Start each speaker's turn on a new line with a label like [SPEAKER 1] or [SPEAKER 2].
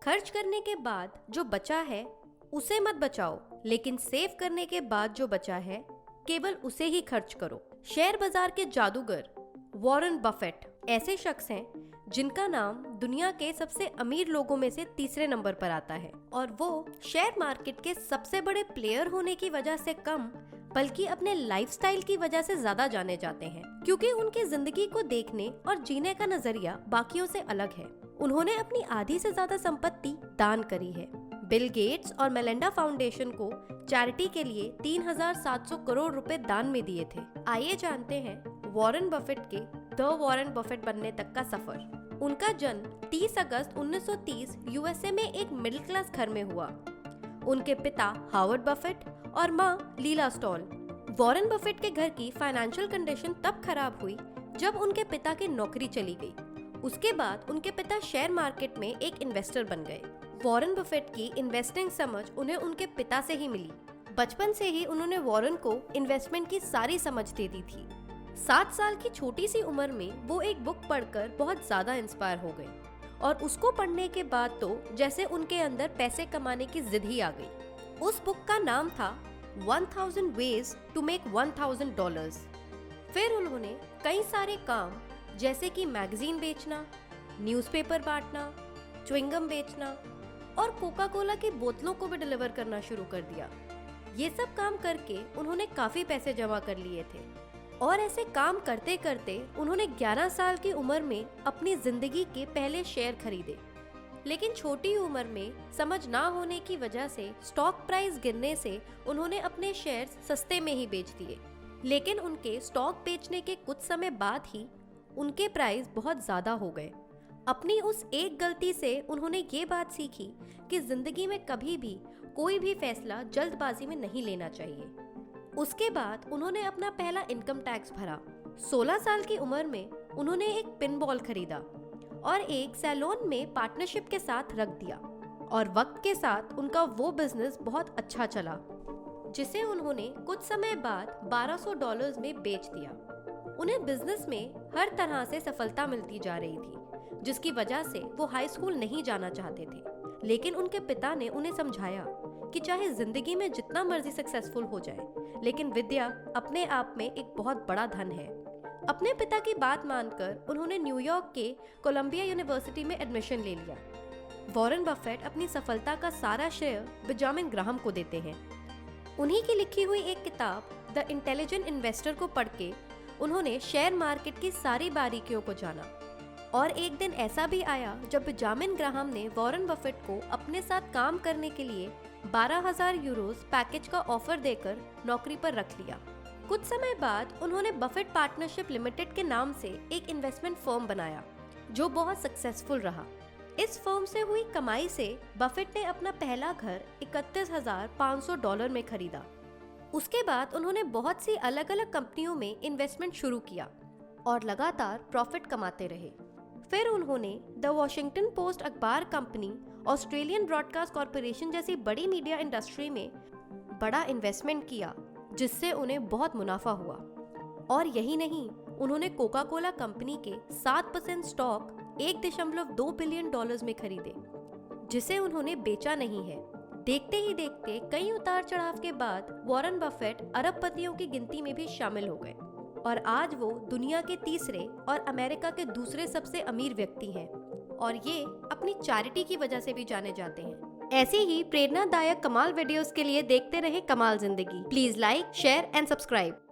[SPEAKER 1] खर्च करने के बाद जो बचा है उसे मत बचाओ, लेकिन सेव करने के बाद जो बचा है केवल उसे ही खर्च करो। शेयर बाजार के जादूगर वॉरेन बफेट ऐसे शख्स हैं जिनका नाम दुनिया के सबसे अमीर लोगों में से तीसरे नंबर पर आता है, और वो शेयर मार्केट के सबसे बड़े प्लेयर होने की वजह से कम बल्कि अपने लाइफस्टाइल की वजह से ज्यादा जाने जाते हैं, क्योंकि उनकी जिंदगी को देखने और जीने का नजरिया बाकियों से अलग है। उन्होंने अपनी आधी से ज्यादा संपत्ति दान करी है। बिल गेट्स और मेलिंडा फाउंडेशन को चैरिटी के लिए 3,700 करोड़ रुपए दान में दिए थे। आइए जानते हैं वॉरेन बफेट के द वॉरेन बफेट बनने तक का सफर। उनका जन्म 30 अगस्त 1930 यूएसए में एक मिडिल क्लास घर में हुआ। उनके पिता हावर्ड बफेट और माँ लीला स्टॉल। वॉरेन बफेट के घर की फाइनेंशियल कंडीशन तब खराब हुई जब उनके पिता की नौकरी चली गई। उसके बाद उनके पिता शेयर मार्केट में एक इन्वेस्टर बन गए। वॉरेन बफेट की इन्वेस्टिंग समझ उन्हें उनके पिता से ही मिली। बचपन से ही उन्होंने वॉरेन को इन्वेस्टमेंट की सारी समझ दे दी थी। 7 साल की छोटी सी उम्र में वो एक बुक पढ़कर बहुत ज्यादा इंस्पायर हो गए, और उसको पढ़ने के बाद तो जैसे उनके अंदर पैसे कमाने की जिद ही आ गई। उस बुक का नाम था 1000 Ways to Make $1000। फिर उन्होंने कई सारे काम जैसे कि मैगजीन बेचना, न्यूज़पेपर बांटना, च्युइंगम बेचना और कोका कोला की बोतलों को भी डिलीवर करना शुरू कर दिया। ये सब काम करके उन्होंने काफी पैसे जमा कर लिए थे, और ऐसे काम करते करते उन्होंने 11 साल की उम्र में अपनी जिंदगी के पहले शेयर खरीदे। लेकिन छोटी उम्र में समझ ना होने की वजह से स्टॉक प्राइस गिरने से उन्होंने अपने शेयर्स सस्ते में ही बेच दिए। लेकिन उनके स्टॉक बेचने के कुछ समय बाद ही उनके प्राइस बहुत ज्यादा हो गए। अपनी उस एक गलती से उन्होंने ये बात सीखी कि जिंदगी में कभी भी कोई भी फैसला जल्दबाजी में नहीं लेना चाहिए। उसके बाद उन्होंने अपना पहला इनकम टैक्स भरा। 16 साल की उम्र में उन्होंने एक पिन बॉल खरीदा और एक सैलून में पार्टनरशिप के साथ रख दिया, और वक्त के साथ उनका वो बिजनेस बहुत अच्छा चला, जिसे उन्होंने कुछ समय बाद $1200 में बेच दिया। उन्हें बिजनेस में हर तरह से सफलता मिलती जा रही थी, जिसकी वजह से वो हाई स्कूल नहीं जाना चाहते थे। लेकिन उनके पिता ने उन्हें समझाया कि चाहे जिंदगी में जितना मर्जी सक्सेसफुल हो जाए, लेकिन विद्या अपने आप में एक बहुत बड़ा धन है। अपने पिता की बात मानकर उन्होंने न्यूयॉर्क के कोलंबिया यूनिवर्सिटी में एडमिशन ले लिया। वॉरेन बफेट अपनी सफलता का सारा श्रेय बेंजामिन ग्राहम को देते हैं। उन्हीं की लिखी हुई एक किताब द इंटेलिजेंट इन्वेस्टर को पढ़ के उन्होंने शेयर मार्केट की सारी बारीकियों को जाना। और एक दिन ऐसा भी आया जब बेंजामिन ग्राहम ने वॉरेन बफेट को अपने साथ काम करने के लिए 12,000 यूरोज पैकेज का ऑफर देकर नौकरी पर रख लिया। कुछ समय बाद उन्होंने बफेट पार्टनरशिप लिमिटेड के नाम से एक इन्वेस्टमेंट फर्म बनाया, जो बहुत सक्सेसफुल रहा। इस फर्म से हुई कमाई से बफेट ने अपना पहला घर $31,500 में खरीदा। उसके बाद उन्होंने बहुत सी अलग अलग कंपनियों में इन्वेस्टमेंट शुरू किया और लगातार प्रॉफिट कमाते रहे। फिर उन्होंने द वॉशिंगटन पोस्ट अखबार कंपनी, ऑस्ट्रेलियन ब्रॉडकास्ट कॉरपोरेशन जैसी बड़ी मीडिया इंडस्ट्री में बड़ा इन्वेस्टमेंट किया, जिससे उन्हें बहुत मुनाफा हुआ। और यही नहीं, उन्होंने कोका कोला कंपनी के 7% स्टॉक $1.2 बिलियन में खरीदे, जिसे उन्होंने बेचा नहीं है। देखते ही देखते कई उतार चढ़ाव के बाद वॉरेन बफेट अरबपतियों की गिनती में भी शामिल हो गए, और आज वो दुनिया के तीसरे और अमेरिका के दूसरे सबसे अमीर व्यक्ति हैं, और ये अपनी चैरिटी की वजह से भी जाने जाते हैं। ऐसी ही प्रेरणादायक कमाल वीडियोस के लिए देखते रहे कमाल जिंदगी। Please like, share and subscribe.